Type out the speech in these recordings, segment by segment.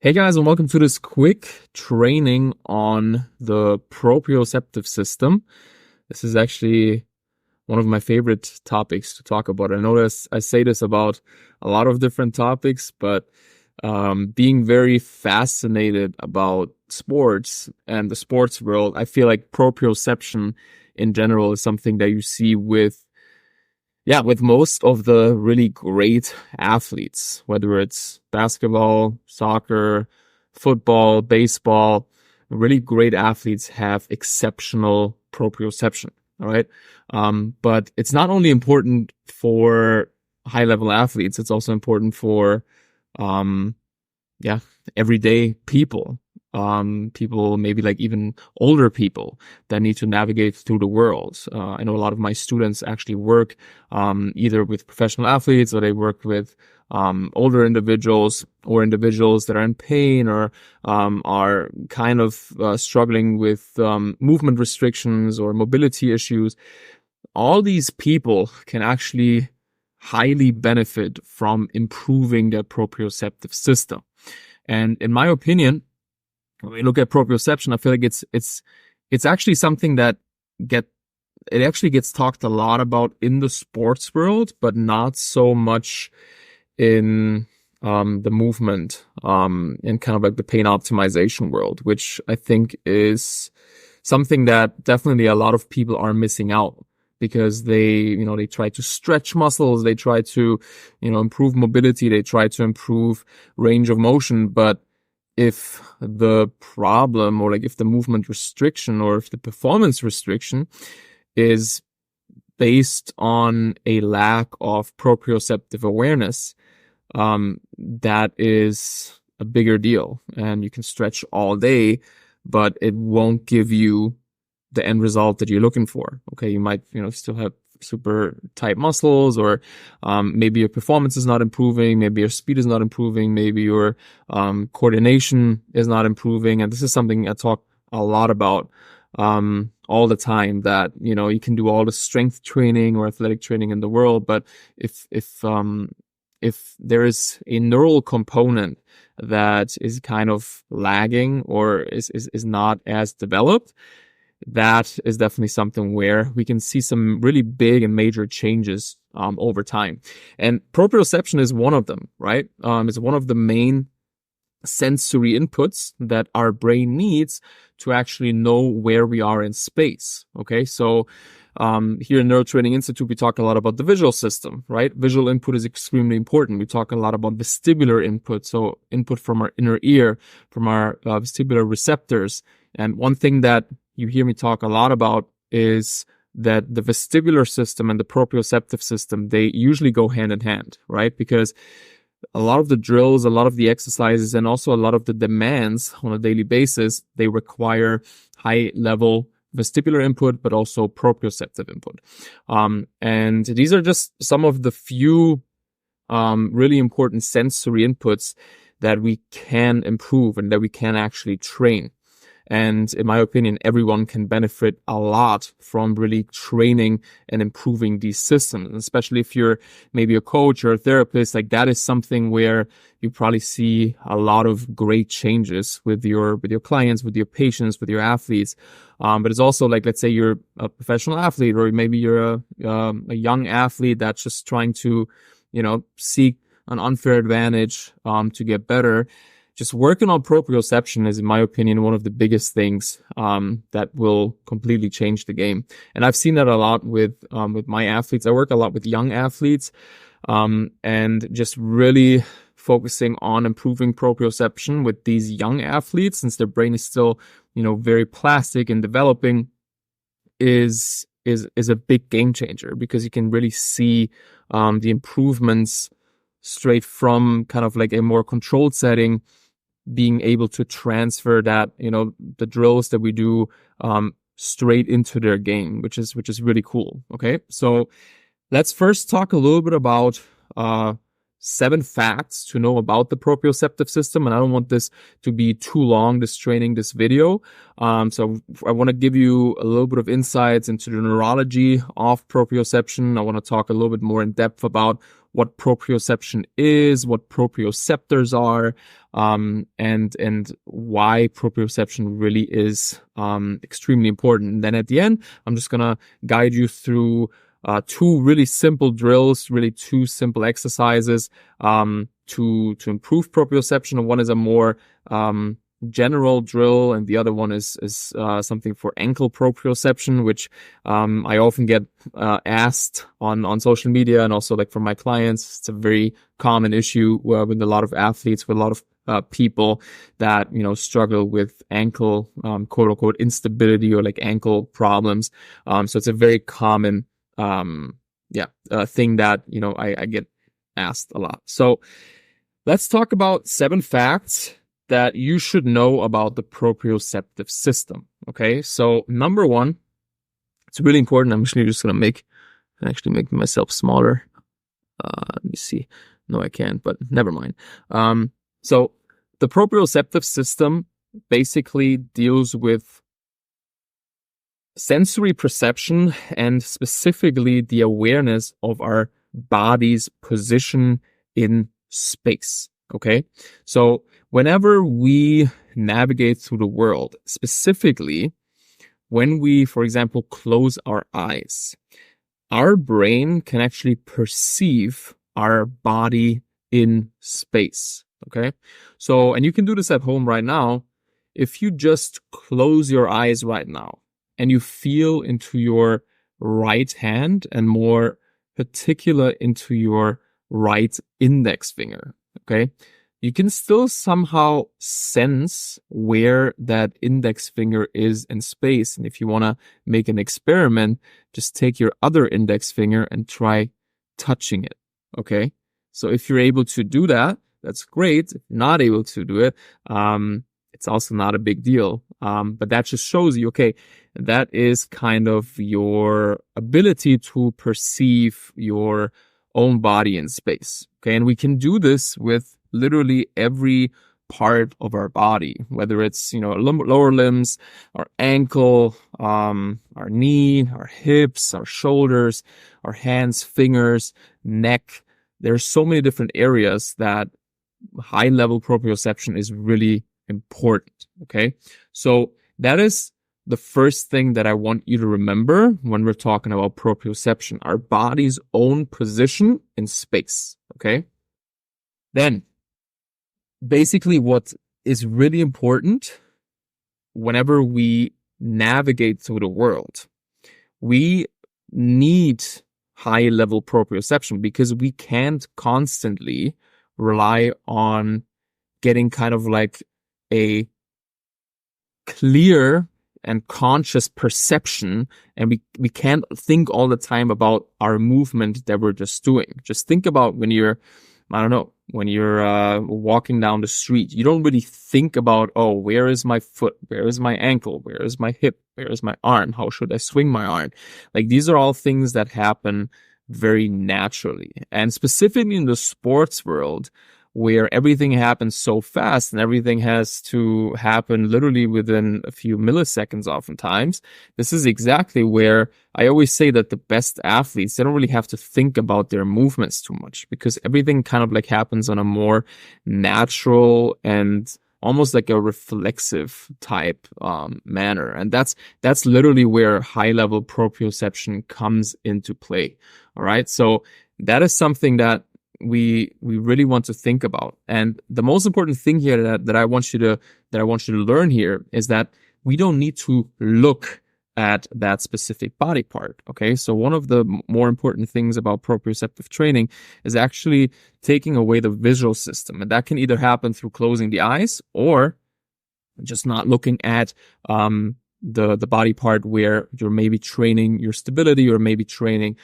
Hey guys, and welcome to this quick training on the proprioceptive system. This is actually one of my favorite topics to talk about. I notice I say this about a lot of different topics, but being very fascinated about sports and the sports world, I feel like proprioception in general is something that you see with most of the really great athletes, whether it's basketball, soccer, football, baseball, really great athletes have exceptional proprioception. All right. But it's not only important for high level athletes, it's also important for, um, everyday people. People maybe like even older people that need to navigate through the world. I know a lot of my students actually work either with professional athletes or they work with older individuals or individuals that are in pain or are kind of struggling with movement restrictions or mobility issues. All these people can actually highly benefit from improving their proprioceptive system. And in my opinion, when we look at proprioception, I feel like it's actually something that actually gets talked a lot about in the sports world, but not so much in the movement in kind of like the pain optimization world, which I think is something that definitely a lot of people are missing out because they try to stretch muscles, they try to improve mobility, they try to improve range of motion, but if the problem or like if the movement restriction or if the performance restriction is based on a lack of proprioceptive awareness, that is a bigger deal. And you can stretch all day, but it won't give you the end result that you're looking for. Okay. You might, still have super tight muscles, or maybe your performance is not improving, maybe your speed is not improving, maybe your coordination is not improving. And this is something I talk a lot about all the time, that you can do all the strength training or athletic training in the world, but if there is a neural component that is kind of lagging or is not as developed, that is definitely something where we can see some really big and major changes over time. And proprioception is one of them, right? It's one of the main sensory inputs that our brain needs to actually know where we are in space. Okay, so here in Neurotraining Institute, we talk a lot about the visual system, right? Visual input is extremely important. We talk a lot about vestibular input, so input from our inner ear, from our vestibular receptors. And one thing that you hear me talk a lot about is that the vestibular system and the proprioceptive system, they usually go hand in hand, right? Because a lot of the drills, a lot of the exercises, and also a lot of the demands on a daily basis, they require high level vestibular input, but also proprioceptive input. And these are just some of the few really important sensory inputs that we can improve and that we can actually train. And in my opinion, everyone can benefit a lot from really training and improving these systems. And especially if you're maybe a coach or a therapist, like that is something where you probably see a lot of great changes with your clients, with your patients, with your athletes. But it's also like, let's say you're a professional athlete, or maybe you're a young athlete that's just trying to, seek an unfair advantage, to get better. Just working on proprioception is, in my opinion, one of the biggest things that will completely change the game. And I've seen that a lot with my athletes. I work a lot with young athletes, and just really focusing on improving proprioception with these young athletes, since their brain is still, very plastic and developing, is a big game changer, because you can really see the improvements straight from kind of like a more controlled setting, being able to transfer that, the drills that we do, straight into their game, which is really cool. Okay. So let's first talk a little bit about, 7 facts to know about the proprioceptive system. And I don't want this to be too long, this video. So I want to give you a little bit of insights into the neurology of proprioception. I want to talk a little bit more in depth about what proprioception is, what proprioceptors are, and why proprioception really is extremely important. And then at the end, I'm just gonna guide you through two really simple drills, really two simple exercises to improve proprioception. And one is a more general drill, and the other one is something for ankle proprioception, which I often get asked on social media and also like from my clients. It's a very common issue with a lot of athletes, with a lot of people that struggle with ankle quote unquote instability or like ankle problems. So it's a very common thing that I get asked a lot. So let's talk about 7 facts that you should know about the proprioceptive system. Okay, so number 1, it's really important. I'm actually just gonna make myself smaller. Let me see. No, I can't, but never mind. So the proprioceptive system basically deals with sensory perception and specifically the awareness of our body's position in space. Okay, so whenever we navigate through the world, specifically when we, for example, close our eyes, our brain can actually perceive our body in space. Okay, so, and you can do this at home right now. If you just close your eyes right now and you feel into your right hand and more particular into your right index finger, okay, you can still somehow sense where that index finger is in space. And if you want to make an experiment, just take your other index finger and try touching it, okay? So if you're able to do that, that's great. If you're not able to do it, it's also not a big deal. But that just shows you, okay, that is kind of your ability to perceive your own body in space. Okay. And we can do this with literally every part of our body, whether it's, lower limbs, our ankle, our knee, our hips, our shoulders, our hands, fingers, neck. There's so many different areas that high level proprioception is really important. Okay. So that is the first thing that I want you to remember when we're talking about proprioception, our body's own position in space. Okay. Then basically what is really important whenever we navigate through the world, we need high level proprioception because we can't constantly rely on getting kind of like a clear and conscious perception, and we can't think all the time about our movement that we're just doing. Just think about when you're walking down the street, you don't really think about, oh, where is my foot? Where is my ankle? Where is my hip? Where is my arm? How should I swing my arm? Like, these are all things that happen very naturally. And specifically in the sports world, where everything happens so fast and everything has to happen literally within a few milliseconds oftentimes, this is exactly where I always say that the best athletes, they don't really have to think about their movements too much because everything kind of like happens on a more natural and almost like a reflexive type manner. And that's literally where high level proprioception comes into play. All right. So that is something that we really want to think about. And the most important thing here that I want you to learn here is that we don't need to look at that specific body part. Okay. So one of the more important things about proprioceptive training is actually taking away the visual system. And that can either happen through closing the eyes or just not looking at, the body part where you're maybe training your stability or maybe training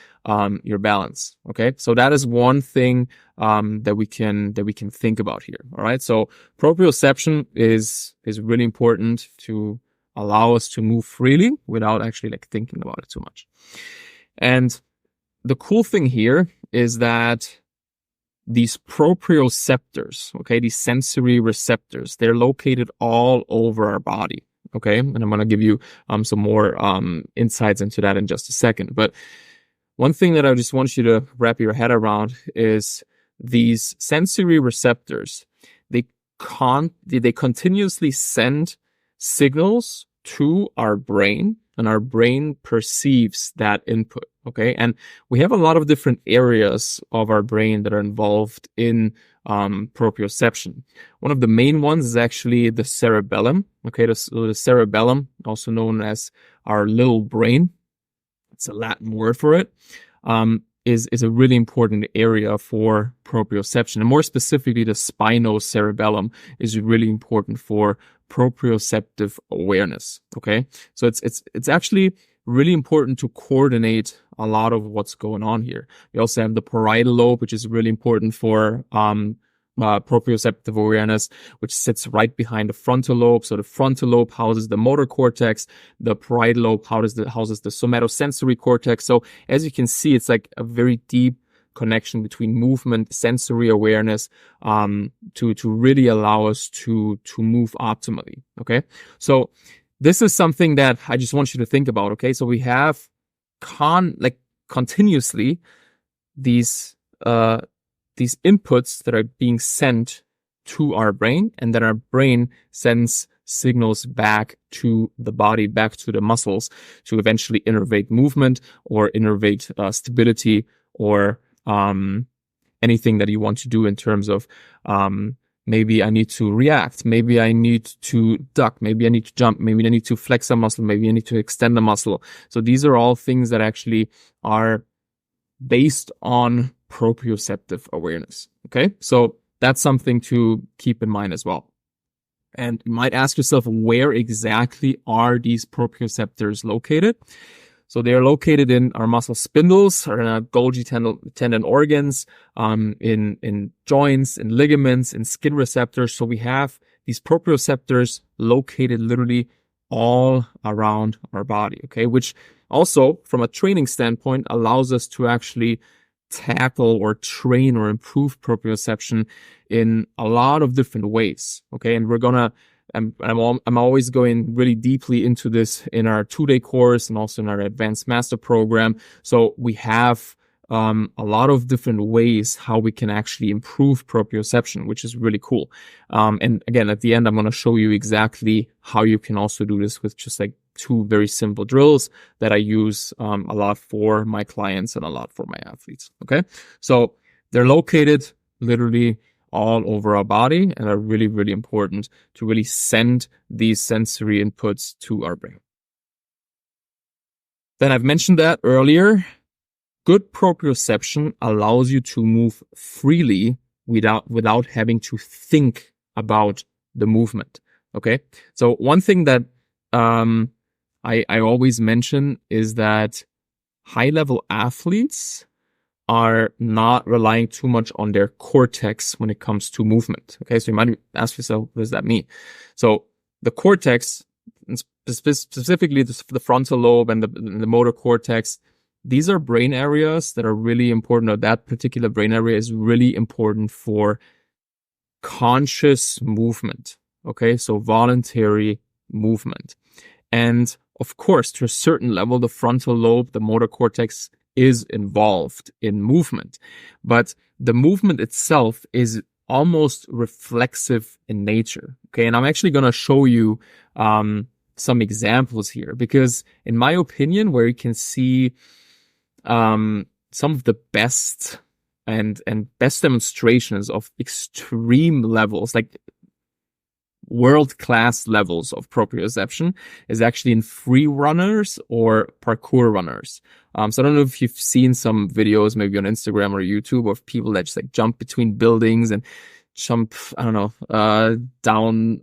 your balance. Okay, so that is one thing that we can think about here. All right, so proprioception is really important to allow us to move freely without actually like thinking about it too much. And the cool thing here is that these proprioceptors, okay, these sensory receptors, they're located all over our body. Okay, and I'm going to give you some more insights into that in just a second. But one thing that I just want you to wrap your head around is these sensory receptors. They continuously send signals to our brain, and our brain perceives that input. Okay. And we have a lot of different areas of our brain that are involved in proprioception. One of the main ones is actually the cerebellum. Okay. The cerebellum, also known as our little brain. It's a Latin word for it. Is a really important area for proprioception. And more specifically, the spinocerebellum is really important for proprioceptive awareness. Okay. So it's actually really important to coordinate a lot of what's going on here. We also have the parietal lobe, which is really important for proprioceptive awareness, which sits right behind the frontal lobe. So the frontal lobe houses the motor cortex. The parietal lobe houses the somatosensory cortex. So as you can see, it's like a very deep connection between movement, sensory awareness, to really allow us to move optimally. Okay. So this is something that I just want you to think about. Okay. So we have continuously these inputs that are being sent to our brain, and then our brain sends signals back to the body, back to the muscles, to eventually innervate movement or innervate stability or anything that you want to do in terms of maybe I need to react, maybe I need to duck, maybe I need to jump, maybe I need to flex a muscle, maybe I need to extend a muscle. So these are all things that actually are based on proprioceptive awareness. Okay. So that's something to keep in mind as well. And you might ask yourself, where exactly are these proprioceptors located? So they are located in our muscle spindles, or in our Golgi tendon organs, in joints, in ligaments, in skin receptors. So we have these proprioceptors located literally all around our body. Okay. Which also, from a training standpoint, allows us to actually tackle or train or improve proprioception in a lot of different ways. Okay. And I'm always going really deeply into this in our 2-day course and also in our advanced master program. So we have a lot of different ways how we can actually improve proprioception, which is really cool. And again, at the end, I'm going to show you exactly how you can also do this with just like 2 very simple drills that I use a lot for my clients and a lot for my athletes. Okay. So they're located literally all over our body and are really, really important to really send these sensory inputs to our brain. Then I've mentioned that earlier. Good proprioception allows you to move freely without having to think about the movement. Okay. So one thing that I always mention is that high-level athletes are not relying too much on their cortex when it comes to movement. Okay, so you might ask yourself, what does that mean? So the cortex, specifically the frontal lobe and the motor cortex, these are brain areas that are really important, or that particular brain area is really important for conscious movement. Okay, so voluntary movement. And of course, to a certain level, the frontal lobe, the motor cortex, is involved in movement, but the movement itself is almost reflexive in nature. Okay. And I'm actually going to show you, some examples here, because in my opinion, where you can see, some of the best and best demonstrations of extreme levels, like world-class levels of proprioception, is actually in free runners or parkour runners. So I don't know if you've seen some videos maybe on Instagram or YouTube of people that just like jump between buildings and jump, I don't know, down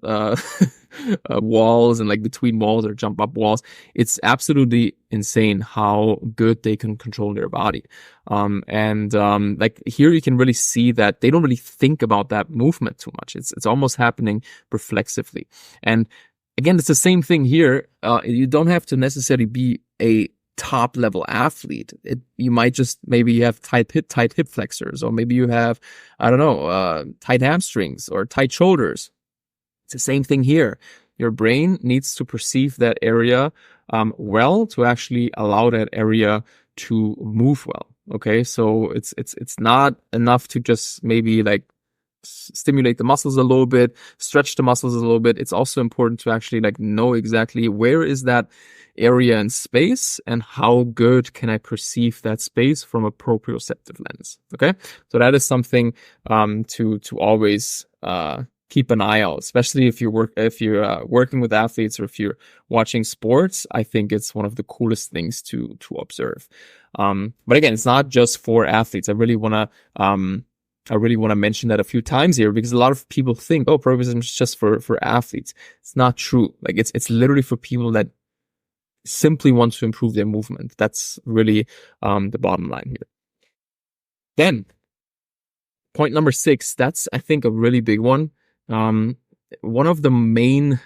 walls and like between walls, or jump up walls. It's absolutely insane how good they can control their body. Like here you can really see that they don't really think about that movement too much. It's almost happening reflexively. And again, it's the same thing here. You don't have to necessarily be a top level athlete. You might just, maybe you have tight hip flexors, or maybe you have, I don't know, tight hamstrings or tight shoulders. It's the same thing here. Your brain needs to perceive that area well, to actually allow that area to move well. Okay, so it's not enough to just maybe like stimulate the muscles a little bit, stretch the muscles a little bit. It's also important to actually like know exactly where is that area in space and how good can I perceive that space from a proprioceptive lens. Okay, so that is something to always keep an eye out, especially if you're working with athletes or if you're watching sports. I think it's one of the coolest things to observe. But again, it's not just for athletes. I really want to mention that a few times here, because a lot of people think, oh, proprioception is just for athletes. It's not true. Like it's literally for people that simply want to improve their movement. That's really the bottom line here. Then point number 6, that's I think a really big one. One of the main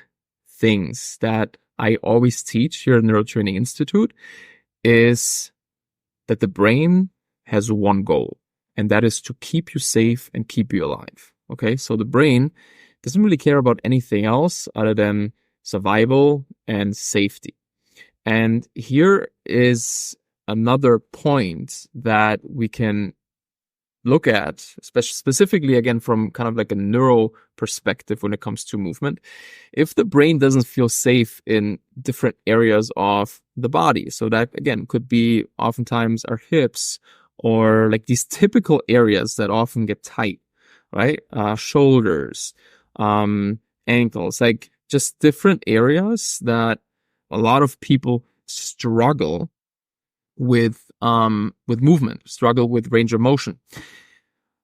things that I always teach here at Neurotraining Institute is that the brain has one goal, and that is to keep you safe and keep you alive. Okay, so the brain doesn't really care about anything else other than survival and safety. And here is another point that we can look at, specifically again from kind of like a neuro perspective when it comes to movement. If the brain doesn't feel safe in different areas of the body, so that again could be oftentimes our hips or like these typical areas that often get tight, right? Shoulders, ankles, like just different areas that a lot of people struggle with movement, struggle with range of motion.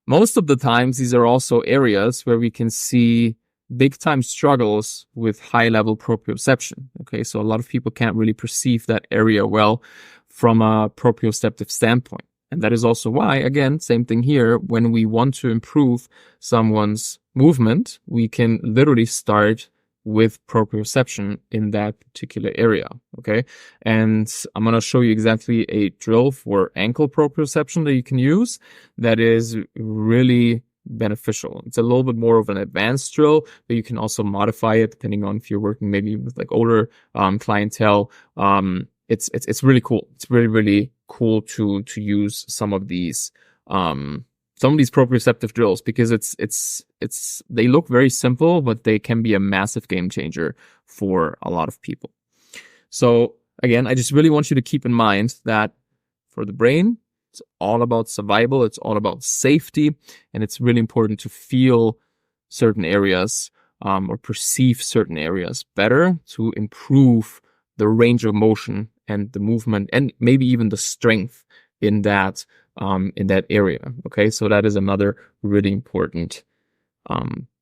Most of the times, these are also areas where we can see big time struggles with high level proprioception. Okay, so a lot of people can't really perceive that area well from a proprioceptive standpoint. And that is also why, again, same thing here, when we want to improve someone's movement, we can literally start with proprioception in that particular area, okay? And I'm going to show you exactly a drill for ankle proprioception that you can use that is really beneficial. It's a little bit more of an advanced drill, but you can also modify it depending on if you're working maybe with like older clientele. It's really cool. It's really, really cool to use some of these proprioceptive drills, because they look very simple, but they can be a massive game changer for a lot of people. So again, I just really want you to keep in mind that for the brain, it's all about survival. It's all about safety. And it's really important to feel certain areas, or perceive certain areas better to improve the range of motion and the movement and maybe even the strength in that area. Okay, so that is another really important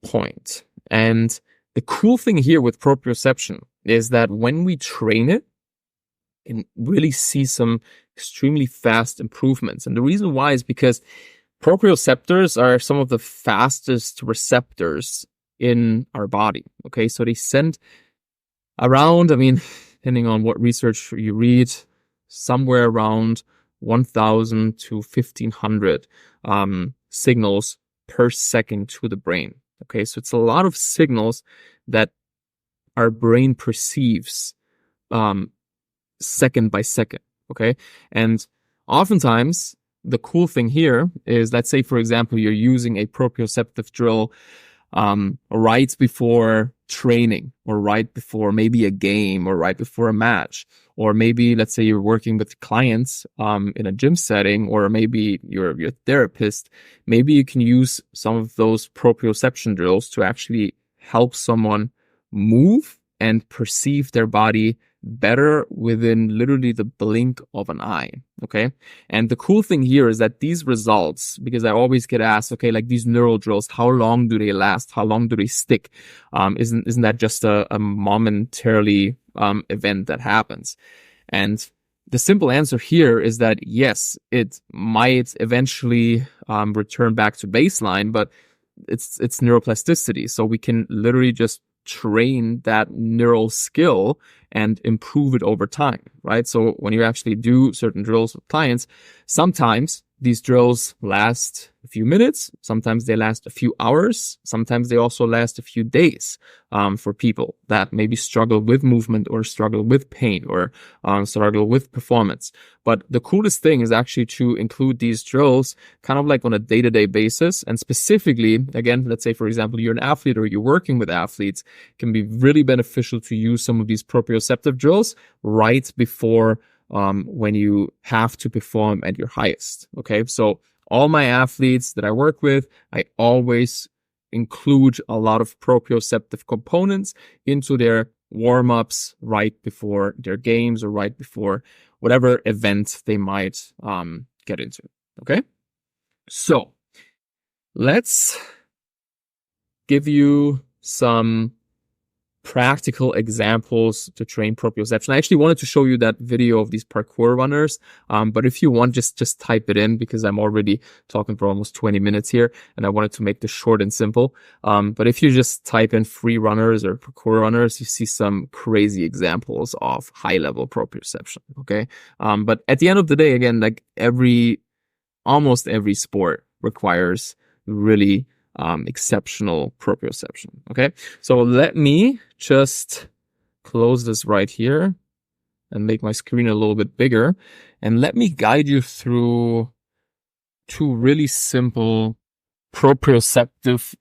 point. And the cool thing here with proprioception is that when we train it, and really see some extremely fast improvements. And the reason why is because proprioceptors are some of the fastest receptors in our body. Okay, so they send around, depending on what research you read, somewhere around 1,000 to 1,500 signals per second to the brain. Okay, so it's a lot of signals that our brain perceives second by second. Okay, and oftentimes the cool thing here is, let's say for example you're using a proprioceptive drill right before training, or right before maybe a game, or right before a match, or maybe let's say you're working with clients in a gym setting, or maybe you're a therapist. Maybe you can use some of those proprioception drills to actually help someone move and perceive their body better within literally the blink of an eye. Okay. And the cool thing here is that these results, because I always get asked, okay, like these neural drills, how long do they last? How long do they stick? Isn't that just a momentarily event that happens? And the simple answer here is that yes, it might eventually return back to baseline, but it's neuroplasticity. So we can literally just train that neural skill and improve it over time, right? So when you actually do certain drills with clients, sometimes these drills last a few minutes. Sometimes they last a few hours. Sometimes they also last a few days, for people that maybe struggle with movement or struggle with pain or, struggle with performance. But the coolest thing is actually to include these drills kind of like on a day-to-day basis. And specifically, again, let's say, for example, you're an athlete or you're working with athletes, it can be really beneficial to use some of these proprioceptive drills right before when you have to perform at your highest. Okay. So all my athletes that I work with, I always include a lot of proprioceptive components into their warm-ups right before their games or right before whatever event they might get into. Okay. So let's give you some practical examples to train proprioception. I actually wanted to show you that video of these parkour runners. But if you want, just type it in because I'm already talking for almost 20 minutes here and I wanted to make this short and simple. But if you just type in free runners or parkour runners, you see some crazy examples of high level proprioception. Okay. But at the end of the day, again, like almost every sport requires really exceptional proprioception. Okay. So let me just close this right here and make my screen a little bit bigger. And let me guide you through two really simple proprioceptive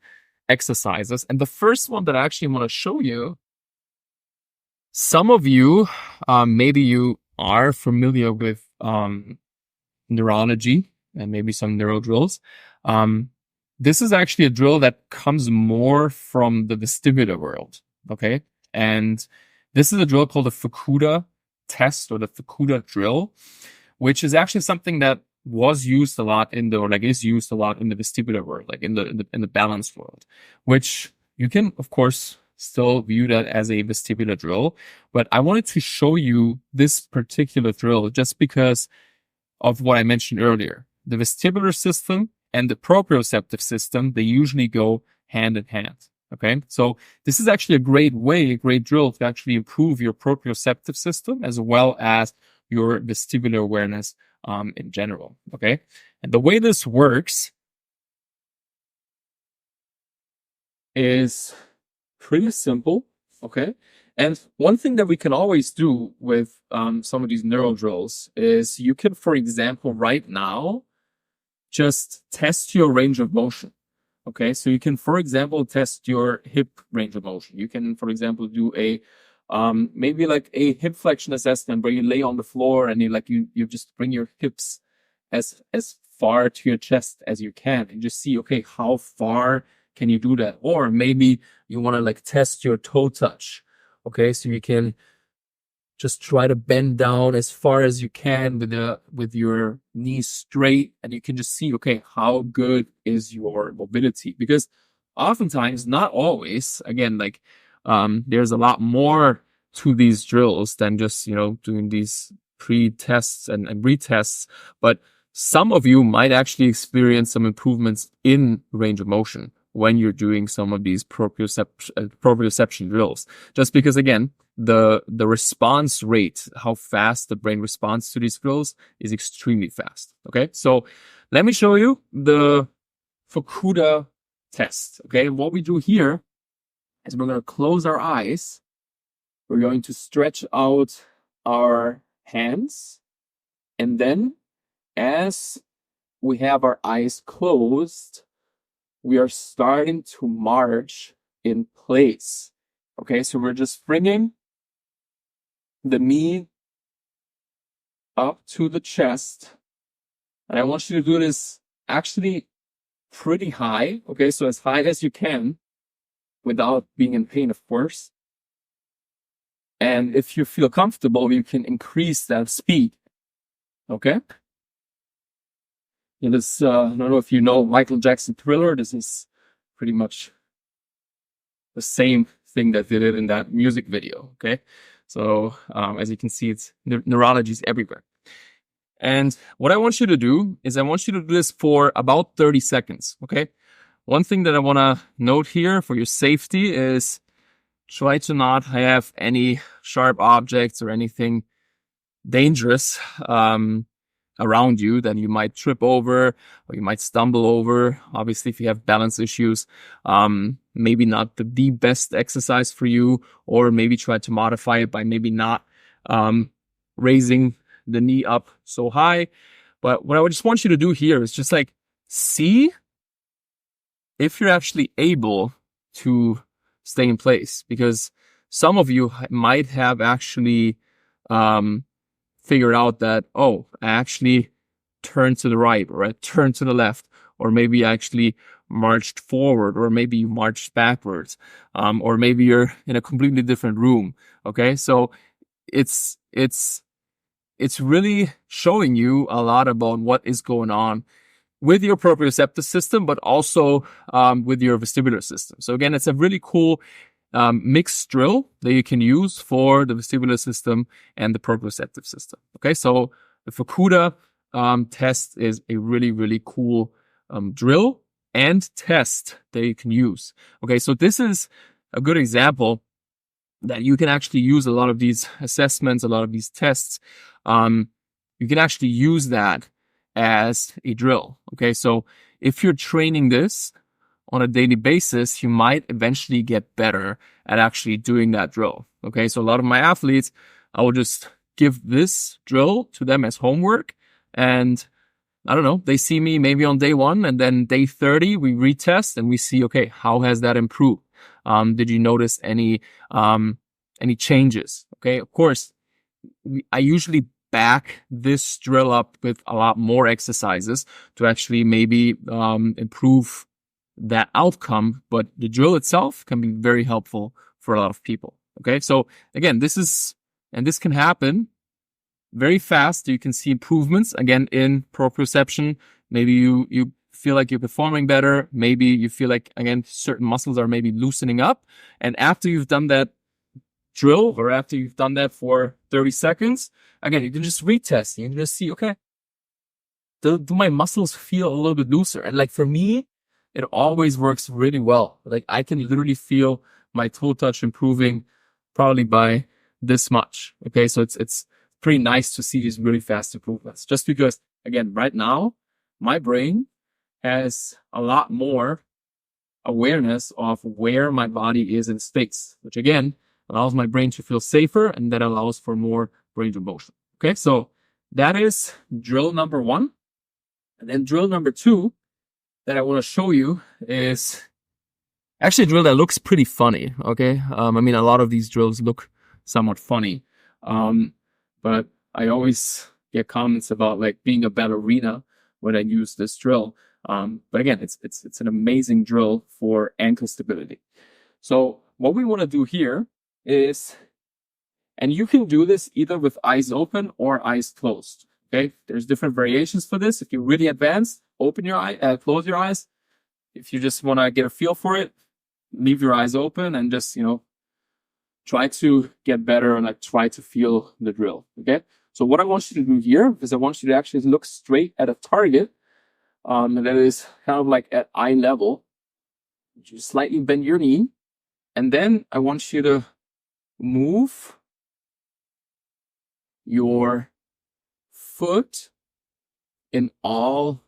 exercises. And the first one that I actually want to show you, some of you, maybe you are familiar with neurology and maybe some neuro drills. This is actually a drill that comes more from the vestibular world, okay? And this is a drill called the Fukuda test or the Fukuda drill, which is actually something that was used a lot is used a lot in the vestibular world, like in the balance world, which you can, of course, still view that as a vestibular drill. But I wanted to show you this particular drill just because of what I mentioned earlier. The vestibular system and the proprioceptive system, they usually go hand in hand. Okay. So this is actually a great drill to actually improve your proprioceptive system as well as your vestibular awareness, in general. Okay. And the way this works is pretty simple. Okay. And one thing that we can always do with, some of these neuro drills is you can, for example, right now, just test your range of motion. Okay. So you can, for example, test your hip range of motion. You can, for example, do maybe like a hip flexion assessment where you lay on the floor and you just bring your hips as far to your chest as you can and just see, okay, how far can you do that? Or maybe you want to like test your toe touch. Okay. So you can just try to bend down as far as you can with your knees straight, and you can just see, okay, how good is your mobility? Because oftentimes, not always, again, like there's a lot more to these drills than just, doing these pre-tests and retests. But some of you might actually experience some improvements in range of motion when you're doing some of these proprioception drills. Just because, again, the response rate, how fast the brain responds to these drills is extremely fast. Okay. So let me show you the Fukuda test. Okay. What we do here is we're going to close our eyes. We're going to stretch out our hands. And then as we have our eyes closed, we are starting to march in place. Okay. So we're just bringing the knee up to the chest. And I want you to do this actually pretty high. Okay. So as high as you can without being in pain, of course. And if you feel comfortable, you can increase that speed. Okay. And this, I don't know if you know Michael Jackson Thriller. This is pretty much the same thing that did it in that music video. Okay. So, as you can see, it's neurology is everywhere. And what I want you to do is I want you to do this for about 30 seconds. Okay. One thing that I want to note here for your safety is try to not have any sharp objects or anything dangerous, around you that you might trip over or you might stumble over. Obviously, if you have balance issues, maybe not the best exercise for you, or maybe try to modify it by maybe not raising the knee up so high. But what I would just want you to do here is just like see if you're actually able to stay in place, because some of you might have actually figured out that, oh, I actually turned to the right, or I turned to the left, or maybe I actually marched forward, or maybe you marched backwards, or maybe you're in a completely different room. Okay, so it's really showing you a lot about what is going on with your proprioceptive system, but also with your vestibular system. So again, it's a really cool mixed drill that you can use for the vestibular system and the proprioceptive system. Okay, so the Fukuda test is a really, really cool drill and test that you can use. Okay, so this is a good example that you can actually use a lot of these assessments, a lot of these tests. You can actually use that as a drill. Okay, so if you're training this on a daily basis, you might eventually get better at actually doing that drill. Okay, so a lot of my athletes, I will just give this drill to them as homework, and I don't know, they see me maybe on day 1, and then day 30 we retest and we see, okay, how has that improved? Did you notice any changes? Okay, of course, I usually back this drill up with a lot more exercises to actually maybe improve that outcome, but the drill itself can be very helpful for a lot of people. Okay, so again, this can happen very fast. You can see improvements again in proprioception. Maybe you feel like you're performing better. Maybe you feel like, again, certain muscles are maybe loosening up. And after you've done that drill, or after you've done that for 30 seconds, again, you can just retest. You can just see, okay, do my muscles feel a little bit looser? And like for me, it always works really well. Like I can literally feel my toe touch improving probably by this much. Okay, so it's pretty nice to see these really fast improvements. Just because, again, right now, my brain has a lot more awareness of where my body is in space, which again allows my brain to feel safer, and that allows for more range of motion. Okay, so that is drill number 1. And then drill number 2 that I want to show you is actually a drill that looks pretty funny. Okay, I mean, a lot of these drills look somewhat funny, but I always get comments about like being a ballerina when I use this drill. But again, it's an amazing drill for ankle stability. So what we want to do here is, and you can do this either with eyes open or eyes closed. Okay, there's different variations for this. If you're really advanced, open your eye, close your eyes. If you just want to get a feel for it, leave your eyes open and just, try to get better and like try to feel the drill. Okay, so what I want you to do here is I want you to actually look straight at a target, and that is kind of like at eye level. You slightly bend your knee, and then I want you to move your foot in all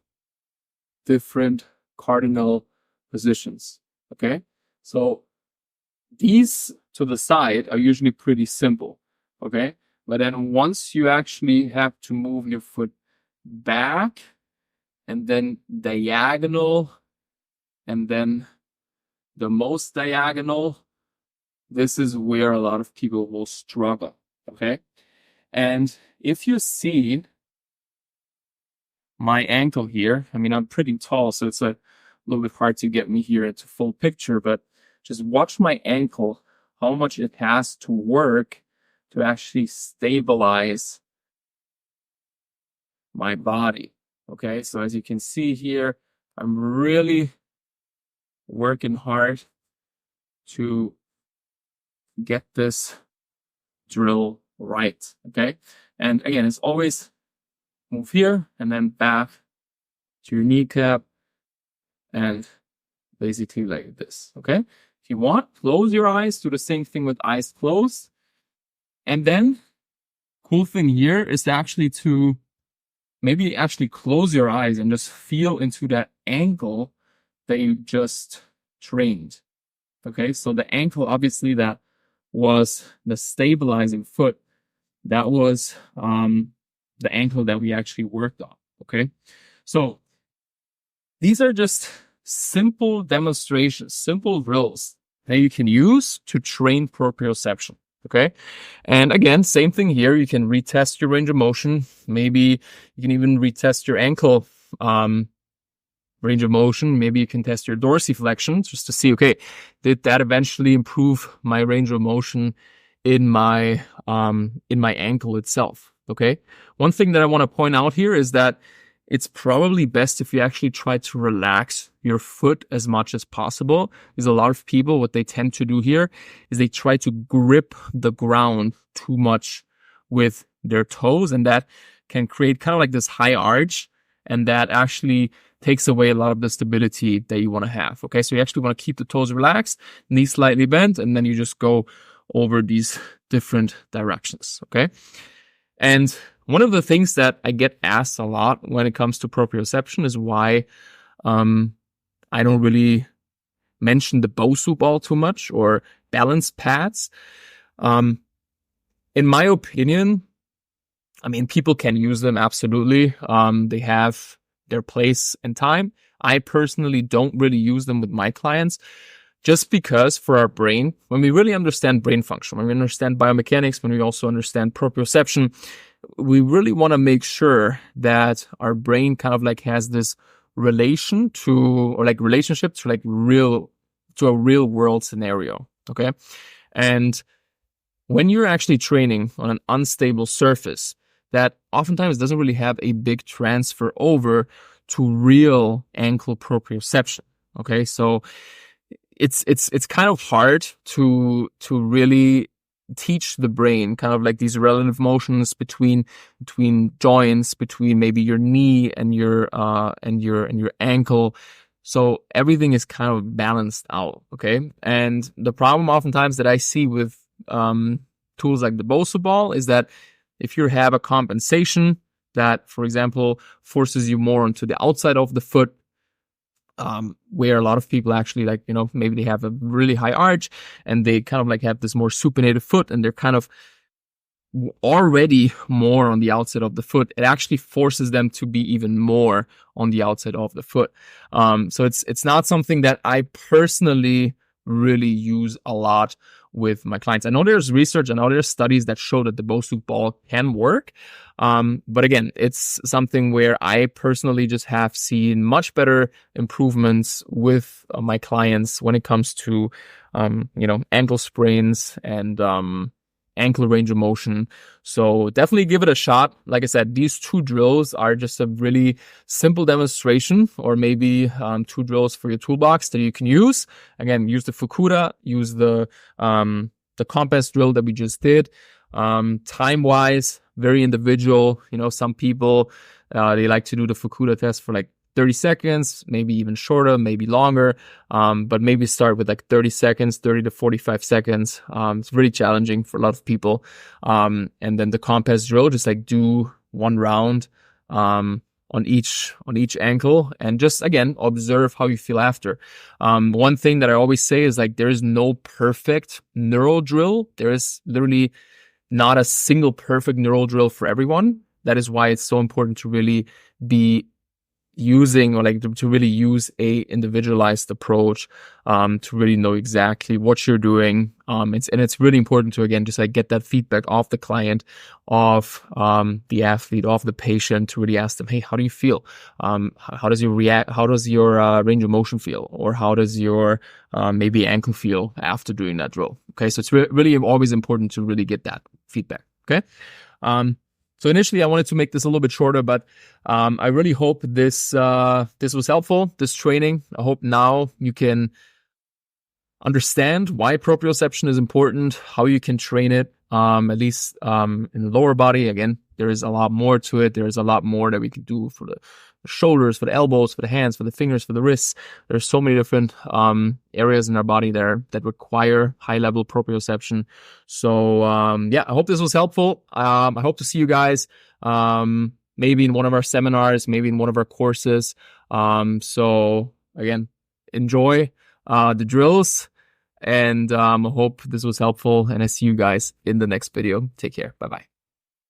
different cardinal positions. Okay, so these to the side are usually pretty simple. Okay, but then once you actually have to move your foot back and then diagonal and then the most diagonal, this is where a lot of people will struggle. Okay, and if you see my ankle here, I mean, I'm pretty tall, so it's a little bit hard to get me here into full picture, but just watch my ankle, how much it has to work to actually stabilize my body. Okay, so as you can see here, I'm really working hard to get this drill right. Okay, and again, it's always move here and then back to your kneecap and basically like this. Okay, if you want, close your eyes, do the same thing with eyes closed. And then cool thing here is actually to maybe actually close your eyes and just feel into that ankle that you just trained. Okay, so the ankle, obviously, that was the stabilizing foot. That was the ankle that we actually worked on. Okay, so these are just simple demonstrations, simple drills that you can use to train proprioception. Okay. And again, same thing here. You can retest your range of motion. Maybe you can even retest your ankle range of motion. Maybe you can test your dorsiflexion just to see, okay, did that eventually improve my range of motion in my ankle itself? Okay. One thing that I want to point out here is that it's probably best if you actually try to relax your foot as much as possible. Because a lot of people, what they tend to do here is they try to grip the ground too much with their toes, and that can create kind of like this high arch, and that actually takes away a lot of the stability that you want to have. Okay, so you actually want to keep the toes relaxed, knees slightly bent, and then you just go over these different directions. Okay, and one of the things that I get asked a lot when it comes to proprioception is why I don't really mention the Bosu ball too much or balance pads. In my opinion, I mean, people can use them, absolutely. They have their place and time. I personally don't really use them with my clients, just because for our brain, when we really understand brain function, when we understand biomechanics, when we also understand proprioception, we really want to make sure that our brain kind of like has this relationship to like a real world scenario. Okay. And when you're actually training on an unstable surface, that oftentimes doesn't really have a big transfer over to real ankle proprioception. Okay. So it's kind of hard to really teach the brain kind of like these relative motions between joints, between maybe your knee and your ankle. So everything is kind of balanced out. Okay. And the problem oftentimes that I see with tools like the Bosu ball is that if you have a compensation that, for example, forces you more onto the outside of the foot, where a lot of people actually like, maybe they have a really high arch and they kind of like have this more supinated foot and they're kind of already more on the outside of the foot. It actually forces them to be even more on the outside of the foot. So it's not something that I personally really use a lot with my clients. I know there's research, I know there's studies that show that the Bosu ball can work. But again, it's something where I personally just have seen much better improvements with my clients when it comes to, ankle sprains and, ankle range of motion. So definitely give it a shot. Like I said, these two drills are just a really simple demonstration, or maybe two drills for your toolbox that you can use. Again, use the Fukuda, use the compass drill that we just did. Time-wise, very individual. Some people, they like to do the Fukuda test for like 30 seconds, maybe even shorter, maybe longer. But maybe start with like 30 seconds, 30 to 45 seconds. It's really challenging for a lot of people. And then the compass drill, just like do one round, on each ankle, and just again, observe how you feel after. One thing that I always say is like, there is no perfect neural drill. There is literally not a single perfect neural drill for everyone. That is why it's so important to really be using, or like to really use a individualized approach, to really know exactly what you're doing. It's really important to, again, just like get that feedback of the client, of the athlete, of the patient, to really ask them, hey, how do you feel? How does your range of motion feel? Or how does your maybe ankle feel after doing that drill? Okay, so it's really always important to really get that feedback. Okay. So initially I wanted to make this a little bit shorter, but I really hope this was helpful, this training. I hope now you can understand why proprioception is important, how you can train it, at least in the lower body. Again, there is a lot more to it. There is a lot more that we can do for the shoulders, for the elbows, for the hands, for the fingers, for the wrists. There's so many different areas in our body there that require high level proprioception. So I hope this was helpful. I hope to see you guys maybe in one of our seminars, maybe in one of our courses. So again, enjoy the drills, and hope this was helpful. And I see you guys in the next video. Take care. Bye-bye.